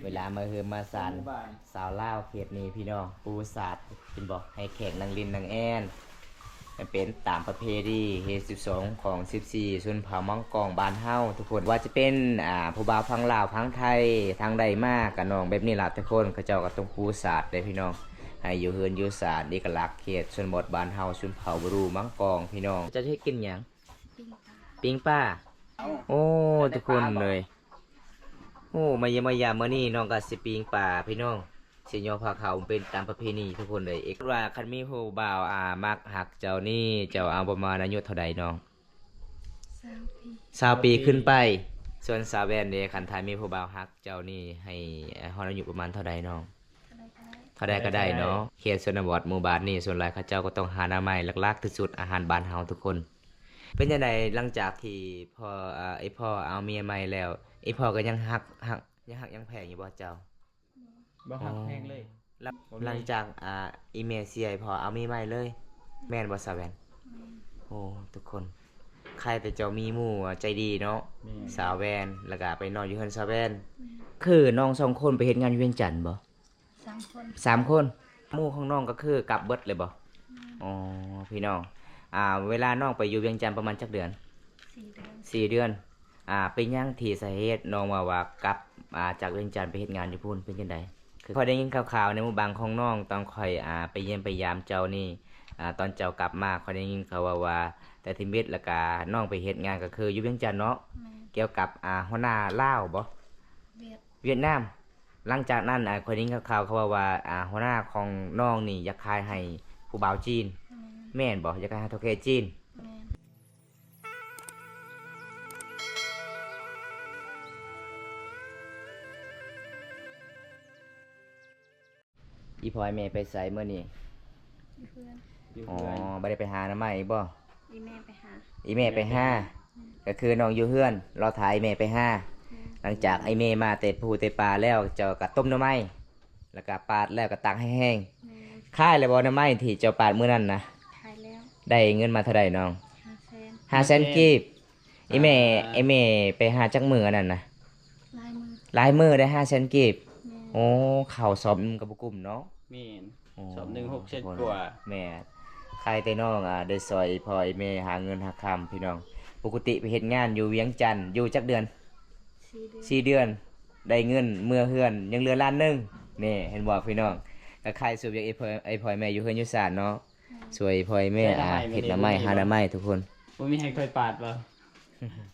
เวลามาเฮือมาสานสาวลาวเขตนี้พี่น้องปูศาสตร์เป็นบอกให้แขกนางลินนางแอนมันเป็นตามประเพณีเฮ12ของ14ชนเผ่ามังกรบ้านเฮาทุกคนว่าจะเป็นผู้บ่าวพังลาวพังไทยทางใดมากกับน้องแบบนี้ล่ะทุกคนเขาเจ้าก็ต้องปูศาสตร์ได้พี่น้องให้อยู่เฮือนอยู่ศาสตร์เอกลักษณ์เขตชนบทบ้านเฮาชนเผ่าบรูมังกรพี่น้องจะให้กินหยังปิ้งป้าโอ้ทุกคนเลยโอ้มาเยี่ยมยามมื้อนี้น้องก็สิปิ้งป่าพี่น้องสิยอผ้าขาวเป็นตามประเพณีทุกคนเลยเอกว่าคันมีผู้บ่าวมักหักเจ้านี่เจ้าเอาประมาณอายุเท่าใดน้อง20 ปีขึ้นไปส่วนสาวแวนเด้คันทายมีผู้บ่าวหักเจ้านี่ให้ฮอดอายุประมาณเท่าใดน้องเท่าใดก็ได้เนาะเขตชนบทหมู่บ้านนี่ส่วนหลายเขาเจ้าก็ต้องหาอนามัยหลักๆที่สุดอาหารบ้านเฮาทุกคนเป็นจังไดหลังจากที่พ่อไอ้พ่อเอาเมียใหม่แล้วไอ้พ่อก็ยังหักยังแพงอยู่บ่เจ้าบ่หักแพงเลยหลังจากอีเมเซียพอเอามีใหม่เลยแม่นบ่ซาแวนโอ้ทุกคนใครแต่เจ้ามีหมู่ใจดีเนาะสาวแวนแล้วก็ไปนอนอยู่เฮือนสาวแวนคือน้อง2คนไปเฮ็ดงานอยู่เวียงจันทน์บ่3 คนหมู่ของน้องก็คือกลับเบิดเลยบ่อ๋อพี่น้องเวลาน้องไปอยู่เวียงจันทน์ประมาณจักเดือน4 เดือนเป็นหยังที่สาเหตุน้องว่ากลับจากเวียงจันทน์ไปเฮ็ดงานอยู่พุ่นเป็นจังไดคือพอได้ยินข่าวๆในหมู่บ้านของน้องตอนค่อยไปเยี่ยมไปยามเจ้านี่ตอนเจ้ากลับมาค่อยได้ยินเขาว่าแต่ทีมิตรแล้วก็น้องไปเฮ็ดงานก็คืออยู่เวียงจันทน์เนาะเกี่ยวกับหัวหน้าลาวบ่เวียดนามหลังจากนั้นค่อยได้ยินข่าวเขาว่าหัวหน้าของน้องนี่อยากขายให้ผู้บ่าวจีนแม่นบ่อยากขายให้เฒ่าแก่จีนอีพลอยแม่ไปใส่เมื่อนี้อ๋อไม่ได้ไปหาน้ำใหม่บ่อีแม่ไปหาก็คือน้องอยู่เฮือนรอถ่ายแม่ไปหาหลังจากไอ้แม่มาเตะปูเตะปลาแล้วเจ้าก็ต้มน้ำใหม่แล้วก็ปาดแล้วก็ตักให้แห้งค่ายเลยบ่น้ำใหม่ที่เจ้าปาดมื้อนั้นนะได้เงินมาเท่าไหร่น้อง500,000 กีบไอ้แม่ไปหาจักมื้อนั่นนะหลายมื้อได้500,000 กีบโอ้ข่าวสอบกับบุกุมเนาะมีสอบ1 6 7กว่าแม่ใครแต่น้องได้ซอยพ่อไอ้แม่หาเงินหาคำพี่น้องปกติไปเฮ็ดงานอยู่เวียงจันทน์อยู่จักเดือน4 เดือนได้เงินเมื่อเฮือนยังเหลือ1 ล้านนี่เห็นบ่พี่น้องก็ใครสูบอย่างไอ้พ่อแม่อยู่เฮือนอยู่ศาลเนาะสวยพ่อแม่เฮ็ดน้ำไม้หาน้ำไม้ทุกคนบ่มีให้ค่อยปาดบ่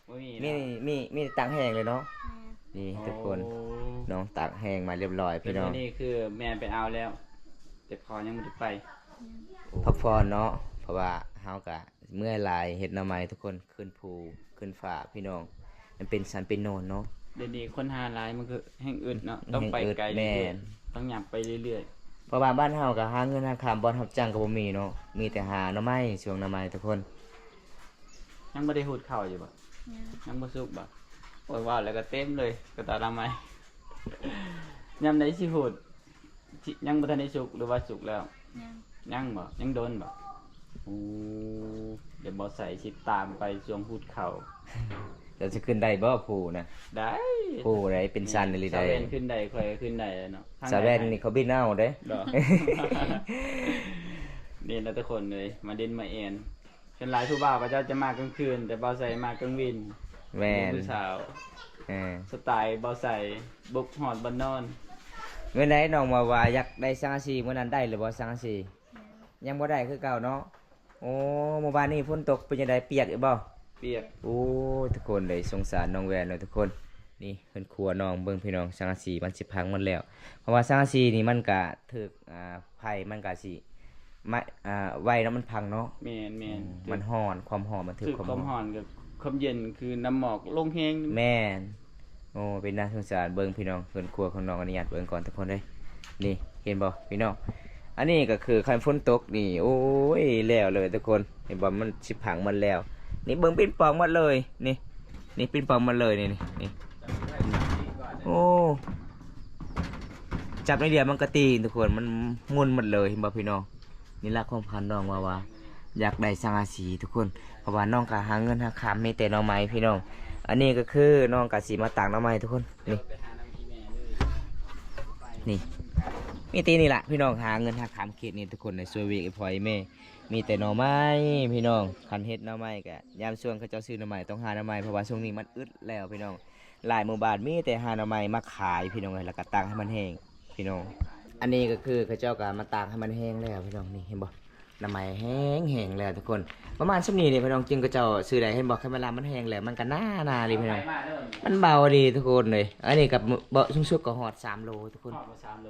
บ่มีตักแห้งเลยเนาะนี่ทุกคนน้องตักแห้งมาเรียบร้อยพี่น้องนี่คือแม่ไปเอาแล้วแต่พอยังไม่ได้ไปพักผ่อนเนาะเพราะว่าเฮาก็เมื่อยหลายเฮ็ดหน้าไม้ทุกคนขึ้นภูขึ้นฟ้าพี่น้องมันเป็นสันเป็นโนนเนาะเดี๋ยวนี้คนหาหลายมันคือแห่งอื่นเนาะต้องไปไกลเรื่อยๆต้องหยับไปเรื่อยๆเพราะว่าบ้านเฮาก็หาเงินหาคำบ่รับจ้างก็บ่มีเนาะมีแต่หาหน่อไม้ช่วงหน่อไม้ทุกคนยังบ่ได้หูดข้าวอยู่บ่ยังบ่สุกบ่โอ้ยว้าวแล้วก็เต็มเลยก็ตาละไม้ยามใดสิหูดยังบ่ทันได้สุกหรือว่าสุกแล้วยังบ่ยังโดนบ่โอ้เดี๋ยวบ่ใส่สิตามไปช่วงหูดข้าวจะขึ้นได้บ่ผู้นะได้ผู้ไหนเป็นซันหรือใดสาแวนขึ้นได้ค่อยขึ้นได้เนาะสาแวนนี่เขาบินเอาเด้นี่นะทุกคนเลยมาดินมาเอ็นเป็นหลายผู้บ่าวก็จะมากลางคืนแต่บ่ใส่มากลางวินแม่นผู้สาวสไตล์บ่ใส่บุกหอดบ่นอนเมื่อไหร่น้องว่าอยากได้สังกะสีมื้อนั้นได้หรือบ่สังกะสียังบ่ได้คือเก่าเนาะโอ้เมื่อวานนี้ฝนตกเป็นจังได๋เปียกอีกบ่เปียกโอ้ทุกคนเลยสงสารน้องแวนเลยทุกคนนี่เพิ่นครัวน้องเบิ่งพี่น้องสังกะสีมันสิพังหมดแล้วเพราะว่าสังกะสีนี่มันก็ถึกไผมันก็สิไว้แล้วมันพังเนาะแม่นมันร้อนความร้อนมันถึกความร้อนกับความเย็นคือน้ำหมอกลงแฮงแม่นโอ้เป็นน่าสงสารเบิ่งพี่น้องเพิ่นครัวของน้องอนุญาตเบิ่งก่อนทุกคนเด้นี่เห็นบ่พี่น้องอันนี้ก็คือคันฝนตกนี่โอ้ยแล้วเลยทุกคนเห็นบ่มันสิพังหมดแล้วนี่เบิ่งปิ่นปองหมดเลยนี่ปิ่นปองหมดเลยนี่โอ้จับในเดียวมันก็ตีทุกคนมันมุนหมดเลยเห็นบ่พี่น้องนี่ละความพันน้องว่าอยากได้สังกะสีทุกคนเพราะว่าน้องก็หาเงินหาคำมีแต่น้องไม้พี่น้องอันนี้ก็คือน้องก็สิมาตากน้องไม้ทุกคนนี่ นี่มีตีนี่แหละพี่น้องหาเงินหาขามเขตนี่ทุกคนในสวยเวกไอ้พลอยแม่มีแต่หน่อไม้พี่น้องคันเฮ็ดหน่อไม้กะยามช่วงเขาเจ้าซื้อหน่อไม้ต้องหาหน่อไม้เพราะว่าช่วงนี้มันอึดแล้วพี่น้องหลายหมู่บ้านมีแต่หาหน่อไม้มาขายพี่น้องเลยแล้วก็ตากให้มันแห้งพี่น้องอันนี้ก็คือเขาเจ้าก็มาตากให้มันแห้งแล้วพี่น้องนี่เห็นบ่หน่อไม้แห้งแล้วทุกคนประมาณชั่วนี้นี่พี่น้องจึงก็เจ้าซื้อได้เห็นบ่แค่เวลามันแห้งแล้วมันก็น่าเลยพี่น้องมันเบาดีทุกคนเลยอันนี้กับเบาะสุดๆก็ฮอด3 โลทุกคน ขอบมา3 โล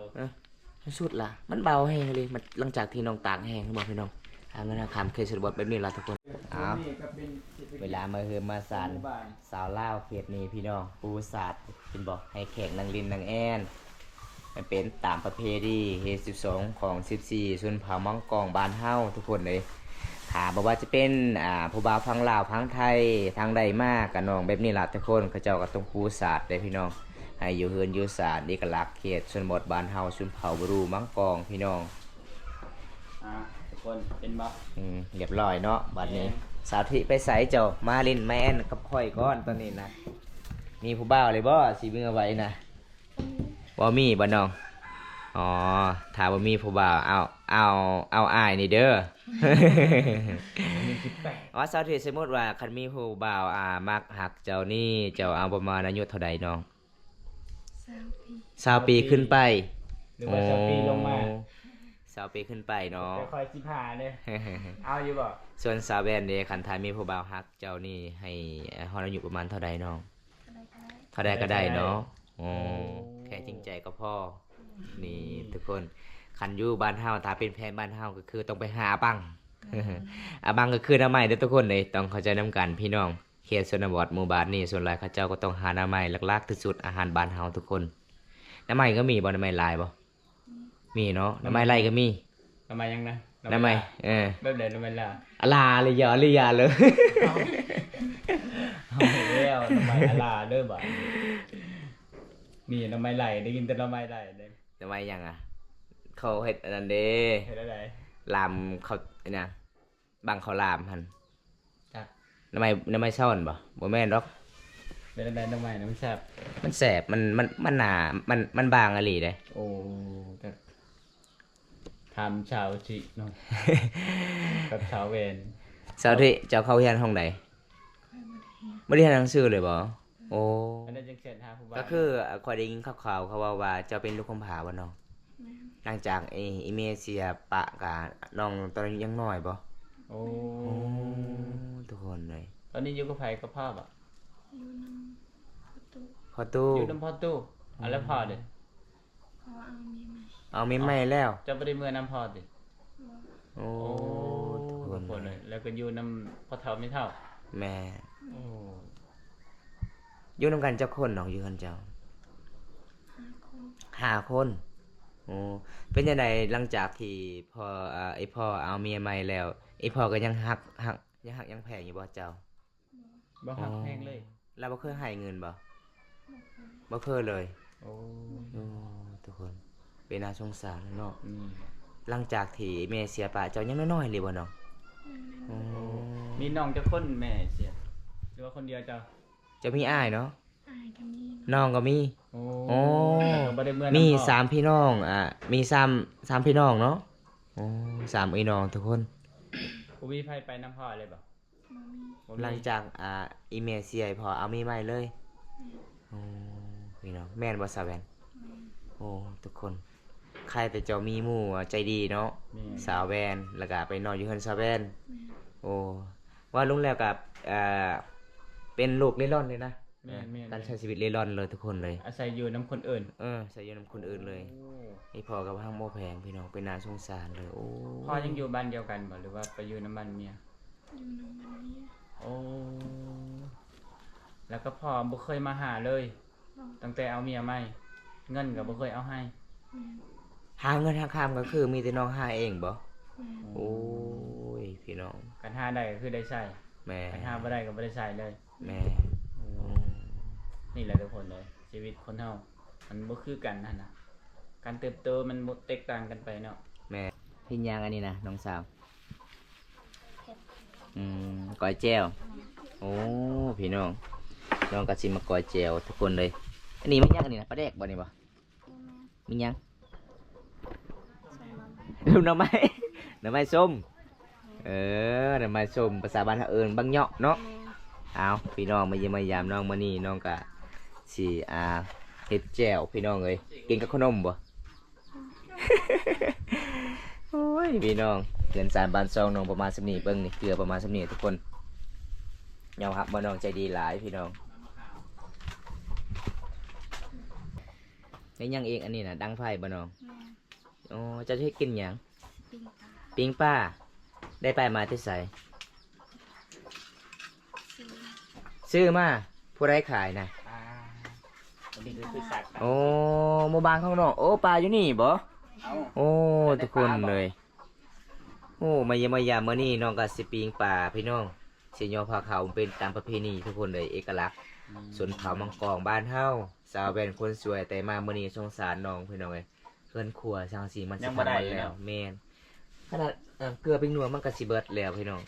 สุดละมันเบาแห้งเลยมันหลังจากที่น้องตากแห้งบอกพี่น้องทางนั้นคำเคยสรุปแบบนี้ละทุกคนอ้าวเวลามาเฮือมาสานสาวเล่าวเขตนี้พี่น้องปูศาสตร์เป็นบอกให้แข่งนางลินนางแอนมันเป็นตามประเพณีเฮ12ของ14ชนเผ่ามังกรบ้านเฮาทุกคนเลยถามบอกว่าจะเป็นผู้บ่าวพังลาวพังไทยทางใดมากกับน้องแบบนี้ละทุกคนเขาเจ้าก็ต้องปูศาสตร์เลยพี่น้องให้อยู่เฮือนอยู่ศาสตร์เอกลักษณ์เขตชนบทบ้านเฮาชนเผ่าบรูมังกรพี่น้อง ทุกคนเป็นบ่ เรียบร้อยเนาะบัดนี้สาวธิไปใส่เจ้ามาลินแมนกับค่อยก้อนตอนนี้นะมีผู้บ่าวเลยบ่สิเบิ่งเอาไว้นะบ่มีบ่น้องอ๋อถ้าบ่มีผู้บ่าวเอาอ้ายนี่เด้อ อ๋อสาวธิสมมุติว่าคันมีผู้บ่าวมักหักเจ้านี่เจ้าเอาประมาณอายุเท่าใดน้อง20 ปีขึ้นไป หรือว่า20 ปีลงมา 20 ปีขึ้นไปเนาะ แต่คอย15เด้อเอาอยู่บ่ ส่วนสาวแวนเดคันทายมีผู้บ่าวฮักเจ้านี่ให้ฮอดอายุประมาณเท่าใดน้องเท่าใดก็ได้เนาะโอ้แค่จริงใจก็พอนี่ทุกคนคันอยู่บ้านเฮาถ้าเป็นแฟนบ้านเฮาก็คือต้องไปหาอาบัง อาบังก็คือหน้าไม้เด้อทุกคนเลยต้องเข้าใจนํกันพี่น้องเขตชนบทหมู่บ้านนี่ส่วนหลายเขาเจ้าก็ต้องหาหน้าไม้หลักๆที่สุดอาหารบ้านเฮาทุกคนหน้าไม้ก็มีบ่หน้าไม้ลายบ่มีเนาะหน้าไม้ไรก็มี ทำไมยังนะ ทำไมแบบไหนทำไมล่ะ อลาเลยอย่าเลยอย่าเลย เอาแล้วทำไมอลาเด้อบ่นี่ทำไมไหลได้ยินแต่ทำไมไหลเด้ ทำไมยังอ่ะเขาเฮ็ดอันนั้นเด้ เฮ็ดอะไร ลามเขาเนี่ยบางเขาลามหัน จัก ทำไมซ่อนบ่แม่นดอก เป็นอะไรทำไมนะมันแซ่บ มันแสบมันหนามันบางอะหลีเด้ โอ้แต่ทำชาวจิเนาะ กับชาวเวน เสาร์ที่เจ้าเข้าเรียนห้องใดบ่ได้เรียนหนังสือเลยบ่โอ้ อันนั้นจังเสร็จหาผู้บ่าว ก็คือข้อยได้ยินข่าวๆเขาว่าเจ้าเป็นลูกกำพร้าบ่น้องหลังจากอีเมเซียปะกะน้องตอนนั้นยังน้อยบ่ โอ้ ทุกคนเลย ตอนนี้อยู่กับไผกับพ่อบ่ พอตู้ อยู่น้ำพ่อตู้อันแล้วพ่อเด้ เอามีใหม่แล้ว จะบ่ได้เมื่อน้ำพ่อติ โอ้ทุกคน คนเลยแล้วก็อยู่น้ำพ่อเฒ่าไม่เฒ่า แม่ โอ้ อยู่นำกันเจ้าคนเนาะอยู่กันเจ้า5 คนโอ้เป็นจังไดหลังจากที่พ่อไอ้พ่อเอาเมียใหม่แล้วไอ้พ่อก็ยังฮักยังแพงอยู่บ่เจ้า บ่ฮักแพงเลย แล้วบ่เคยให้เงินบ่เคยเลย โอ้ โอ้ทุกคนเป็นน่าสงสารเนาะ อืม หลังจากที่แม่เสียปะเจ้ายังน้อยๆเลยบ่น้องโอ้ มีน้องจักคนแม่เสียหรือว่าคนเดียวเจ้า จะมีอ้ายเนาะน้องก็มี โอ้ โอ้ แต่ก็บ่ได้เมื่อ มี น้ำพ่อ 3 พี่น้องมี3พี่น้องเนาะโอ้3พี่น้องทุกคน บ่มีไผไปน้ำพ่อเลยบ่บ่มี หลังจากอีเมลเสียพอเอามีใหม่เลยโอ้พี่น้องแม่นบ่ซาแวนโอ้ทุกคนใครแต่เจ้ามีหมู่ใจดีเนาะ แม่ สาวแวนแล้วก็ไปนอนอยู่เฮือนสาวแวนโอ้ว่าลุงแล้วกับเป็นลูกเล่ร่อนเลยนะ แม่น การใช้ชีวิตเล่ร่อนเลยทุกคนเลย อาศัยอยู่น้ำคนอื่น ใส่อยู่นำคนอื่นเลย โอ้ ไอ้พ่อกับห้างโมแพงพี่น้องเป็นน่าสงสารเลยโอ้ พ่อยังอยู่บ้านเดียวกันบ่หรือว่าไปอยู่น้ำมันเมียโอ้แล้วก็พ่อบ่เคยมาหาเลย ตั้งแต่เอาเมียใหม่เงินก็บ่เคยเอาให้ หาเงินหาคำก็คือมีแต่น้องหาเองบ่โอ้ยพี่น้อง กันหาได้ก็คือได้ใช้ แม่ กันหาบ่ได้ก็บ่ได้ใช้เลย แม่ นี่แหละทุกคนเลยชีวิตคนเฮามันบ่คือกันนั่นน่ะการเติบโตมันบ่แตกต่างกันไปเนาะ แม่พิญญางอันนี้นะน้องสาวก้อยแจ้วโอ้พี่น้องน้องกะสิมาก้อยแจ้วทุกคนเลยอันนี้ไม่ยังอันนี้นะปลาแดกบ่นี่บ่มียัง ลูกหน่อไม้หน่อไม้ส้มหน่อไม้ส้มภาษาบ้านเฮาเอิ้นบังเหยาะเนาะ แม่ เอาพี่น้องมาเยี่ยมมายามน้องมื้อนี้น้องก็สิเฮ็ดแจ่วพี่น้องเอ้ยกินกับขนมบ่ โอ้ยพี่น้องเงิน3 บาท2น้องประมาณส่ำนี้เบิ่งนี่เกลือประมาณส่ำนี้ทุกคนยอมรับบ่น้องใจดีหลายพี่น้องนี่ยังเองอันนี้น่ะดังไฟบ่น้อง แม่ อ๋อจะให้กินหยัง ปิ้งปลา ปิ้งป้าได้ไปมาที่ไส ซื้อ ซื้อมาผู้ใดขายน่ะ อันนี้คือสัตว์ โอ้หมู่บ้านของน้องโอ้ปลาอยู่นี่บ่ เอา โอ้ทุกคนเลยโอ้มาเยี่ยมมายามมื้อนี้น้องก็สิปิ้งปลาพี่น้องสิยอผ้าขาวเป็นตามประเพณีทุกคนเลยเอกลักษณ์ส่วนเผามังกรบ้านเฮาสาวแว่นคนสวยแต่มามื้อนี้สงสารน้องพี่น้องเอ้ยเพิ่นครัวช่างสีมันสิทำมาแล้วแม่นขนาดเกลือปิ้งนัวมันก็สิเบิดแล้วพี่น้อง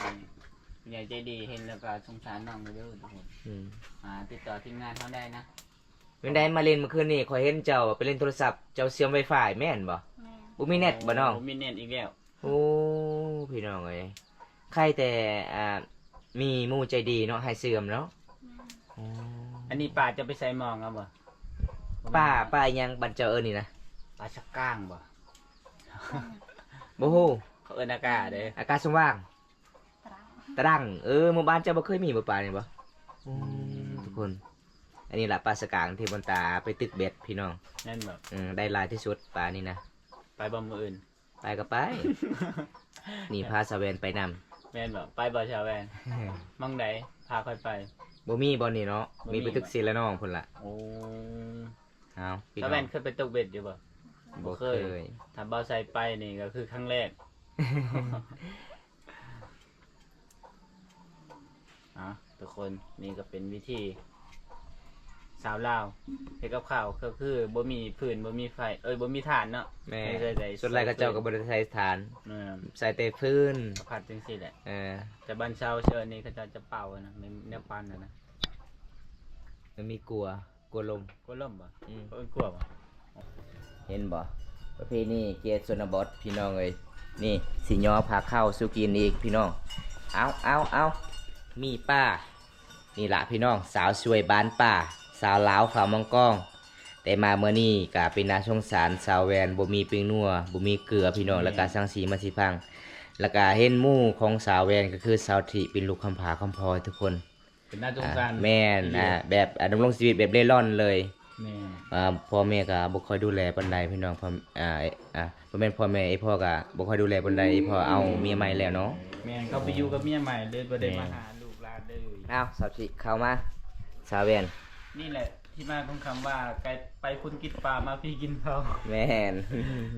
ใหญ่ใจดีเห็นแล้วก็สงสารน้องเยอะทุกคน อืม ติดต่อทีมงานเขาได้นะ เป็นได้มาเล่นเมื่อคืนนี้ขอยเห็นเจ้าไปเล่นโทรศัพท์เจ้าเสียม Wi-Fi แม่นบ่ แม่ บ่มีเน็ตบ่น้อง บ่มีเน็ตอีกแล้ว โอ้พี่น้องเอ้ยใครแต่มีหมู่ใจดีเนาะให้เสื่อมเนาะ แม่ อ๋อ อันนี้ป่าจะไปใส่หมองเอาบ่ ป้ายังบันเจอนี่นะ ป่าชักก้างบ่ โอ้โห เขาเอิ้นอากาศเด้ อากาศสว่าง ตรังตรังหมู่บ้านเจ้าบ่เคยมีบ่ปลานี่บ่ทุกคน อันนี้ล่ะปลาสกางที่บนตาไปตึกเบ็ดพี่น้อง นั่นบ่ ได้หลายที่สุดปลานี่นะ ไปบ่มื้ออื่น ไปก็ไป นี่พาสะเวนไปนำ แม่นบ่ไปบ่ชาวแวนมองใดพาค่อยไป บ่มีบ่นี่เนาะ บ่มี มีไปตึกศิลาน้องพุ่นล่ะ โอ้ เอาพี่ ชาว น้ แว อง นเคยไปตกเบ็ดอยู่บ่ บ่เคย ถ้าบ่ใส่ไปนี่ก็คือครั้งแรก ทุกคนนี่ก็เป็นวิธีสาวลาวเฮ็ดกับข้าวก็คือบ่มีฟืนบ่มีไฟบ่มีถ่านเนาะ แม่ ไม่เคยได้ ส่วนไรก็เจ้าก็บ่ได้ใช้ฐาน เออ ใส่แต่พื้น ผัดจังซี่แหละ เออ แต่บ้านเชาวเชิญนี่เขาจะเป่านะในแนวควันนะ มันมีกลัวลม กลัวล่มบ่ อืม เอิ้นกลัวบ่ เห็นบ่ประเพณีเกียรติชนบทพี่น้องเอ้ยนี่สิยอพาเข้าสู่กินอีกพี่น้องเอามีป้านี่ล่ะพี่น้องสาวสวยบ้านป้าสาวลาวขาวมังกองแต่มาเมื่อนี้ก็เป็นนาสงสารสาวแวนบ่มีปิ้งนัวบ่มีเกลือพี่น้องแล้วก็สังสีมาสิพังแล้วก็เห็นหมู่ของสาวแวนก็คือสาวทิเป็นลูกคำผาคำพลอยทุกคน เป็นน่าสงสาร แม่นแบบดำรงชีวิตแบบเร่ร่อนเลย แม่ พ่อแม่ก็บ่ค่อยดูแลปานใดพี่น้องพ่อบ่แม่นพ่อแม่ไอ้พ่อก็บ่ค่อยดูแลปานใดไอ้พ่อเอาเมียใหม่แล้วเนาะ แม่เขาไปอยู่กับเมียใหม่เลยบ่ได้มาหาลูกหลานเลย อ้าวสาวสิเข้ามาสาวแวน นี่แหละที่มาของคำว่าไกลไปคุณกินปลามาพี่กินเขา แม่น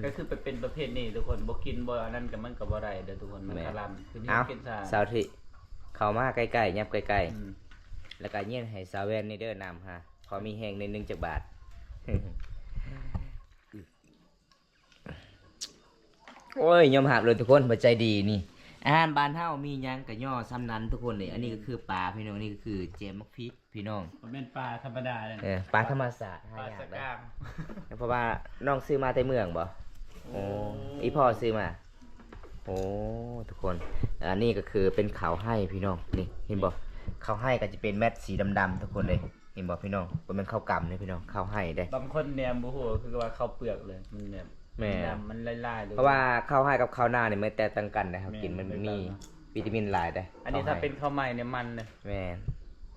ก็คือไปเป็นประเภทนี้ทุกคนบ่กินบ่อันนั้นก็มันก็บ่ได้เด้อทุกคนมัน แม่ คารำคือที่ อ้าว กินซ่า สาวสิเข้ามาใกล้ๆยับใกล้ อืม ๆแล้วก็เย็นให้สาวแวนนี่เด้อนำฮะพอมีแฮงใน1จักบาท โอ้ยยอมหับเลยทุกคนบ่ใจดีนี่อาหารบ้านเฮามีหยังก็ย่อซ้ำนั้นทุกคนนี่อันนี้ก็คือปลาพี่น้องนี่ก็คือเจมมักพริกพี่น้อง บ่แม่นปลาธรรมดาเลย ปลาธรรมศาสตร์ ป หา ลาย า ส กได้ ก้าง เพราะว่าน้องซื้อมาแต่เมืองบ่โอ้อีพ่อซื้อมาโอ้ทุกคนอันนี้ก็คือเป็นเขาวให้พี่น้องนี่เห็นบ่เขาวให้ก็จะเป็นแมทสีดำๆทุกคนเลยเห็นบ่พี่น้องบ่แม่นข้าวกำนี่พี่น้องข้าวให้ได้ บางคนเนี่ยบ่ฮู้คือว่าเขาวเปลือกเลยมันเนี่ย แม่ ดำมันลายๆเลย เพราะว่าข้าวให้กับข้าวหน้านี่ไม่แตกต่างกันนะครับ แม่ กินมัน แตกต่าง มีวิตามินหลายได้ อันนี้ถ้าเป็นข้าวใหม่เนี่ยมันเลย แม่น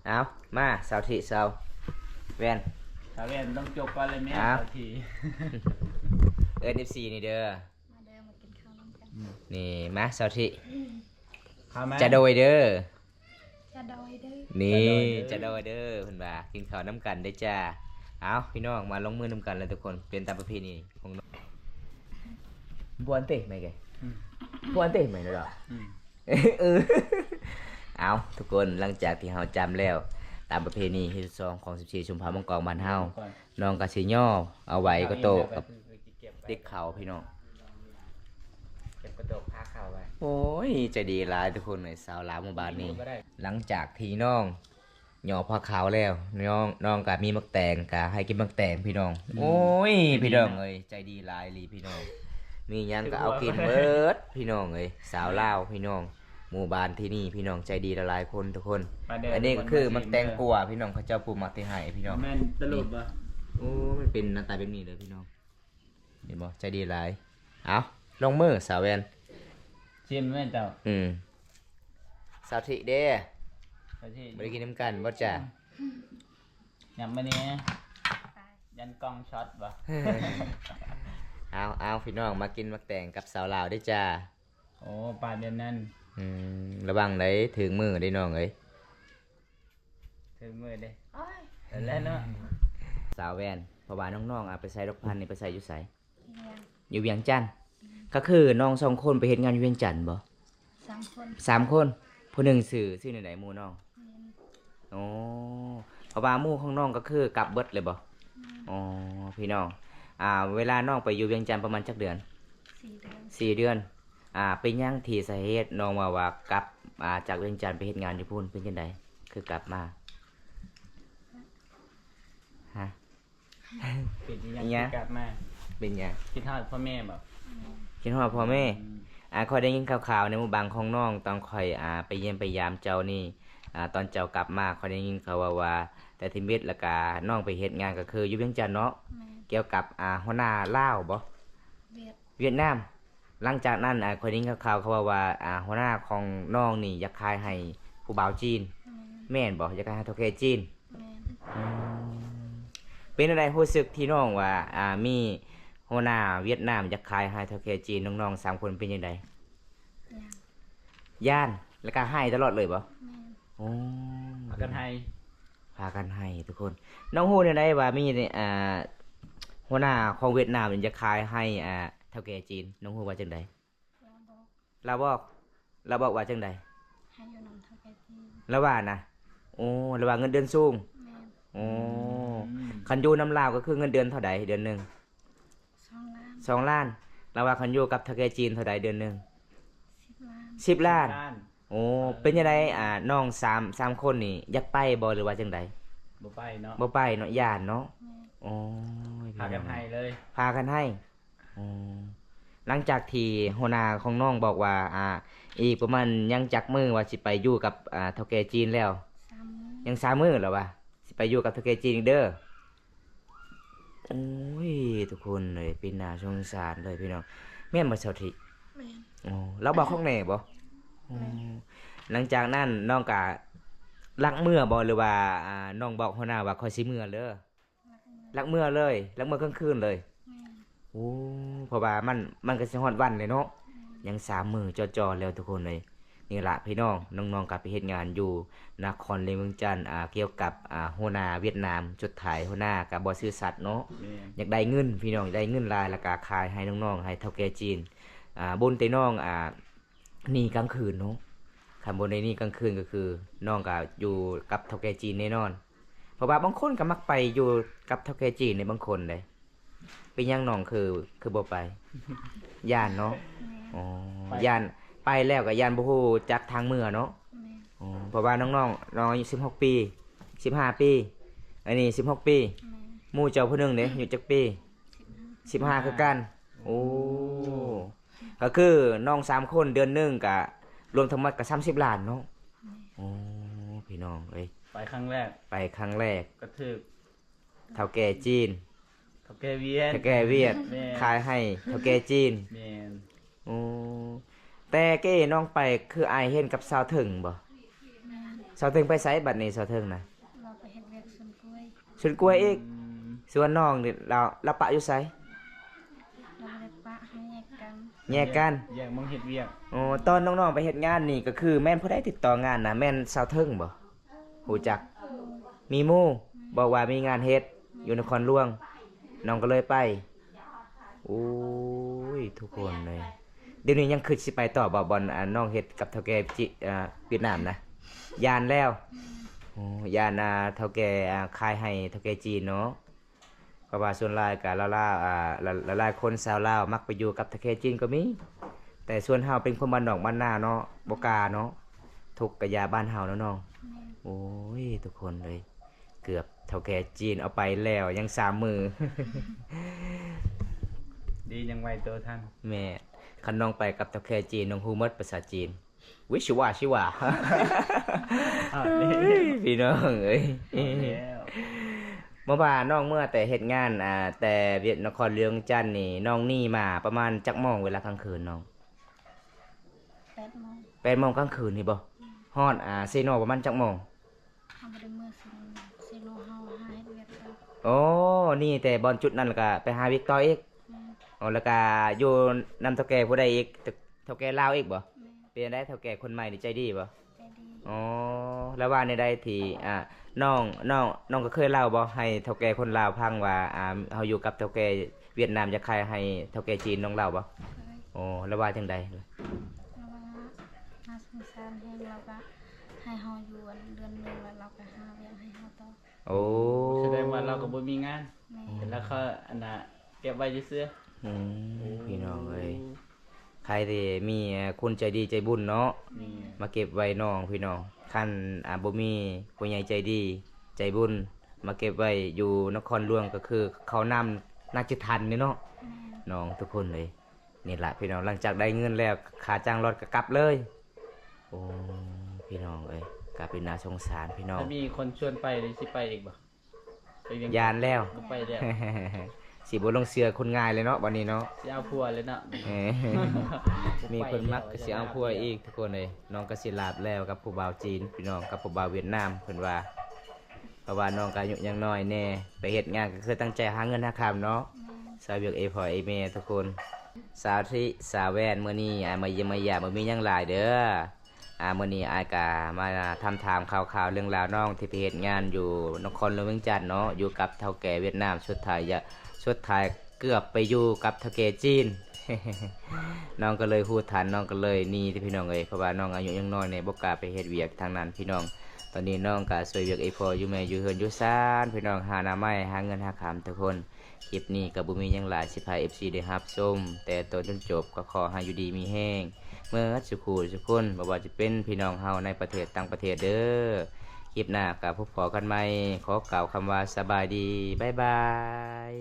เอามาสาวทิสาวแว่น ถ้าแม่นต้องจบก่อนเลยแม่ อ้าว เอาที เอิ้น FC นี่เด้อ มาเดินมากินข้าวน้ำกัน นี่มาสาวทิ ข้าวไหม จะโดยเด้อ จะดอยเด้อ นี่ จะ จะ โด โด ย ยเด้อเพิ่นว่ากินข้าวน้ำกันได้อจ้าเอาพี่น้องมาลงมือน้ำกันเลยทุกคนเป็นตามประเพณีของน้องบวนเตะไหมแก อืม บวนเตะไหมเนาะ อืม เออเอาทุกคนหลังจากที่เฮาจำแล้ว ตามประเพณีที่สองของ14ชุมพรมังกรบ้านเฮา ก่อน น้องก็สิย่อเอาไว้ก็โตะกับ เก็บไว้ ติ๊กเขาพี่น้อง เก็บกระดกผ้าขาวไว้ โอ้ยใจดีหลายทุกคนในสาวลาวหมู่บ้านนี้ ก็ได้ หลังจากที่น้องหย่อผ้าขาวแล้วน้องก็มีมักแตงก็ให้กินมักแตงพี่น้อง โอ้ยพี่น้องเอ้ยใจดีหลายอีหลีพี่น้อง มีหยังก็เอากินเบิดพี่น้องเอ้ยสาวลาวพี่น้องหมู่บ้านที่นี่พี่น้องใจดีหลายๆคนทุกคน ปลาแดด อันนี้ก็คือมักแตงกัวพี่น้องเขาเจ้าปลูกมักที่ให้พี่น้อง แม่นตลบบ่ โอ้มันเป็นหน้าตาแบบนี้เลยพี่น้องเห็นบ่ใจดีหลายเอาลงมือสาวแวน ชิมแม่นเจ้า สาวทิเด้ ไปที่ บ่ได้กินน้ำกันบ่จ้ะ ยำมื้อนี้ ตาย ยันกล้องช็อตบ่ เอาพี่น้องมากินมักแตงกับสาวลาวได้จ้า โอ้ปลาเดือนนั้น ระวังได้ถึงมือได้น้องเอ้ย ถึงมือเด้โอ้ยแล้วเนาะ สาวแวนเพราะว่าน้องๆเอาไปใส่ดอกพันนี่ไปใส่อยู่ไส เรียน อยู่เวียงจันทน์ก็คือน้อง2คนไปเฮ็ดงานอยู่เวียงจันทน์บ่ 3 คน 3คนผู้หนึ่งชื่อไหนหมู่น้อง เรียน อ๋อเพราะว่าหมู่ของน้องก็คือกลับเบิดเลยบ่อ๋อพี่น้องเวลาน้องไปอยู่เวียงจันทน์ประมาณจักเดือน 4 เดือน 4 เดือนเป็นหยังที่สาเหตุน้องว่ากลับจากเวียงจันทน์ไปเฮ็ดงานอยู่พุ่นเป็นจังไดคือกลับมาฮะ ปิดอีหยัง อีหยัง สิกลับมา เป็นหยัง คิดฮอดพ่อแม่บ่ คิดฮอดพ่อแม่ค่อยได้ยินข่าวๆในหมู่บ้านของน้องตอนค่อยไปเยี่ยมไปยามเจ้านี่ตอนเจ้ากลับมาค่อยได้ยินข่าวว่าแต่ทีมิตรแล้วก็น้องไปเฮ็ดงานก็คืออยู่เวียงจันทน์เนาะ แม่ เกี่ยวกับหัวหน้าลาวบ่ เวียด เวียดนามหลังจากนั้นค่อยได้ยินข่าวเขาว่าหัวหน้าของน้องนี่อยากขายให้ผู้บ่าวจีน แม่ แม่นบ่อยากขายให้เฒ่าแก่จีน แม่ เป็นอะไรรู้สึกที่น้องว่ามีหัวหน้าเวียดนามอยากขายให้เฒ่าแก่จีนน้องๆ3คนเป็นจังได ยัง ย่านแล้วก็ให้ตลอดเลยบ่ แม่ โอ้ เอากันให้ พากันให้ทุกคน น้องฮู้ได้ว่ามีหัวหน้าของเวียดนามอยากขายให้เฒ่าแก่จีนน้องฮู้ว่าจังได เราบอก เราบอกว่าจังได ให้อยู่นำเท่าแก่ที่ แล้วว่านะโอ้แล้วว่าเงินเดือนสูง แม่ โอ้คันอยู่น้ำลาวก็คือเงินเดือนเท่าใดเดือนหนึง 2 ล้าน 2 ล้านแล้วว่าคันอยู่กับเฒ่าแก่จีนเท่าใดเดือนหนึง 10 ล้าน 10 ล้าน โอ้เป็นจังไดน้องสามคนนี่อยากไปบ่หรือว่าจังได บ่ไปเนาะ บ่ไปเนาะย่านเนาะ แม่ โอ้ย พากันให้เลย พากันให้โอ้หลังจากที่หัวหน้าของน้องบอกว่าอีกประมาณยังจักมือว่าสิไปอยู่กับเฒ่าแก่จีนแล้ว 3 ยัง3มื้อแล้ววะสิไปอยู่กับเฒ่าแก่จีนอีกเด้อโอ้ยทุกคนเลยเป็นน่าสงสารเลยพี่น้องแม่นบ่เซาทิ แม่ โอ้เราบอกข้างในบ่อ๋อหลังจากนั้นน้องก็รักเมื่อบ่หรือว่าน้องบอกหัวหน้าว่าค่อยสิเมื่อเด้อรักเมื่อเลยรักเมื่อกลางคืนเลย แม่ โอ้เพราะว่ามันก็สิฮอดวันเลยเนาะยัง3มื้อจ่อๆแล้วทุกคนเลยนี่ล่ะพี่น้องน้องๆก็ไปเฮ็ดงานอยู่นครเลเมืองจันทน์เกี่ยวกับหัวหน้าเวียดนามจุดถ่ายหัวหน้าก็บ่ซื่อสัตย์เนาะ แม่ อยากได้เงินพี่น้องอยากได้เงินหลายแล้วก็ขายให้น้องๆให้เฒ่าแก่จีนบนแต่น้องนี่กลางคืนเนาะคันบนในนี่กลางคืนก็คือน้องก็อยู่กับเฒ่าแก่จีนแน่นอนเพราะว่าบางคนก็มักไปอยู่กับเฒ่าแก่จีนในบางคนเลยเป็นหยังน้องคือบ่ไป ย่านเนาะ แม่ อ๋อย่านไปแล้วก็ย่านบ่ฮู้จักทางเมื่อเนาะ แม่ อ๋อเพราะว่าน้องๆน้องอายุ16 ปี15 ปีอันนี้16 ปี แม่ หมู่เจ้าผู้หนึงเด้อยู่จักปี 15คือกัน โอ้ ก็คือน้อง3คนเดือนหนึงก็รวมทั้งหมดก็30 ล้านเนาะ โอ้ พี่น้องเอ้ย ไปครั้งแรก ไปครั้งแรก ก็ถึก เฒ่าแก่จีน กับแกเวียน เฒ่าแก่เวียด แม่ ขายให้เฒ่าแก่จีน แม่น โอ้ แต่เก้น้องไปคืออายเห็นกับสาวถึงบ่ แม่ สาวถึงไปไสบัดนี้สาวถึงน่ะ เราไปเฮ็ดเวียกสวนกล้วย สวนกล้วยอีก อืม ส่วนน้องนี่เราปะอยู่ไส เราบ่ได้ปะให้แยกกัน แยกกัน แยกมึงเฮ็ดเวียก โอ้ตอนน้องๆไปเฮ็ดงานนี่ก็คือแม่นผู้ใดติดต่องานนะแม่นสาวเทิงบ่ฮู้จัก มีหมู่บอกว่ามีงานเฮ็ดอยู่นครหลวงน้องก็เลยไปโอ้ยทุกคนเลยเดี๋ยวนี้ยังคิดสิไปต่อบ่บอลน้องเฮ็ดกับเฒ่าแก่เวียดนามนะยานแล้วโอ้ยานเฒ่าแก่ขายให้เฒ่าแก่จีนเนาะเพราะว่าส่วนหลายก็ลาวๆหลายๆคนชาวลาวมักไปอยู่กับเฒ่าแก่จีนก็มี แต่ส่วนเฮาเป็นคนบ้านนอกบ้านนาเนาะบ่กล้าเนาะทุกข์กะยาบ้านเฮาแล้วน้อง แม่ โอ้ยทุกคนเลย เกือบเฒ่าแก่จีนเอาไปแล้วยัง3 มือ ด ดียังไวตัวท่าน แม่คันน้องไปกับตะแคจีนน้องฮู้หมดภาษาจีนวิชิวาชิวา อ้าวนี่ พี่น้องเอ้ย แล้ว เมื่อวานน้องเมื่อแต่เฮ็ดงานแต่เวียดนครเรืองจันทน์นี่น้องนี่มาประมาณจักโมงเวลากลางคืนน้อง 8 โมง 8 โมงกลางคืนนี่บ่ฮอดเซโนประมาณจักโมง เฮาบ่ได้มื้อสิโลเฮาหาเฮ็ดเวียกแล้ว โอ้นี่แต่บอลจุดนั้นแล้วก็ไปหาวิกตอร์อีก แม่ อ๋อแล้วก็อยู่นำเฒ่าแก่ผู้ใดอีกเฒ่าแก่ลาวอีกบ่ แม่ เป็นได้เฒ่าแก่คนใหม่นี่ใจดีบ่ ใจดี อ๋อแล้วว่าในใดที่น้องก็เคยเล่าบ่ให้เฒ่าแก่คนลาวฟังว่าเฮาอยู่กับเฒ่าแก่เวียดนามจะใครให้เฒ่าแก่จีนน้องเล่าบ่ เคย อ๋อแล้วว่าจังใด แล้วว่าน่าสงสารแฮงเราก็ให้เฮาอยู่อันเดือนหนึงแล้วเราก็หาเวียกให้เฮาต่อ โอ้ แสดงว่าเราก็บ่มีงาน แม่ แล้วเขาอันน่ะเก็บไว้ซื่อ อืม ๆ พี่น้องเอ้ยใครที่มีคนใจดีใจบุญเนาะ นี่ มาเก็บไว้น้องพี่น้องคันบ่มีผู้ใหญ่ใจดีใจบุญมาเก็บไว้อยู่นครหลวงก็คือเขานำนักจิตทันนี่เนาะ แม่ น้องทุกคนเลยนี่แหละพี่น้องหลังจากได้เงินแล้วขาจ้างรถก็กลับเลยโอ้พี่น้องเอ้ยกลับเป็นน่าสงสารพี่น้อง ถ้ามีคนชวนไปนี่สิไปอีกบ่ไปเวีง ยานแล้ว บ่ไปแล้ว สิบ่ลงเสือคนง่ายเลยเนาะวันนี้เนาะ สิเอาผัวเลยเนาะ เอ้ยมีคนมักก็สิเอาพัวอีกทุกคนเลยน้องก็สิลาบแล้วกับผู้บ่าวจีนพี่น้องกับผู้บ่าวเวียดนามเพิ่นว่าเพราะว่าน้องก็อายุยังน้อยแน่ไปเฮ็ดงานก็คือตั้งใจหาเงินหาคำเนาะ แม่ สาวเวียกเอพอเอเมทุกคนสาวที่สาวแวนมื้อนี้มาเยี่ยมมาหยามบ่มีหยังหลายเด้อมื้อนี้อายกามาทำถามข่าวๆเรื่องราวน้องที่ไปเฮ็ดงานอยู่นครหลวงเวียงจันทน์เนาะอยู่กับเฒ่าแก่เวียดนามสุดท้ายเกือบไปอยู่กับเฒ่าแก่จีน น้องก็เลยพูดทันน้องก็เลยหนี่ที่พี่น้องเอ้ยเพราะว่าน้องอายุยังน้อยเนี่ยบ่กล้าไปเฮ็ดเวียกทางนั้นพี่น้องตอนนี้น้องก็ช่วยเวียกเอพออยู่แม่อยู่เฮือนอยู่ซ่านพี่น้องหาหน้าไม้หาเงินหาคำทุกคน คลิปนี้กับบุมีหยังหลายสิพา FC ได้รับชมแต่ตอนจนจบก็ขอให้อยู่ดีมีแห้งเมื่อสุขูสุขคนบ่ว่าจะเป็นพี่น้องเฮาในประเทศต่างประเทศเด้อคลิปหน้ากับพบกันใหม่ขอกล่าวคำว่าสบายดีบ๊ายบาย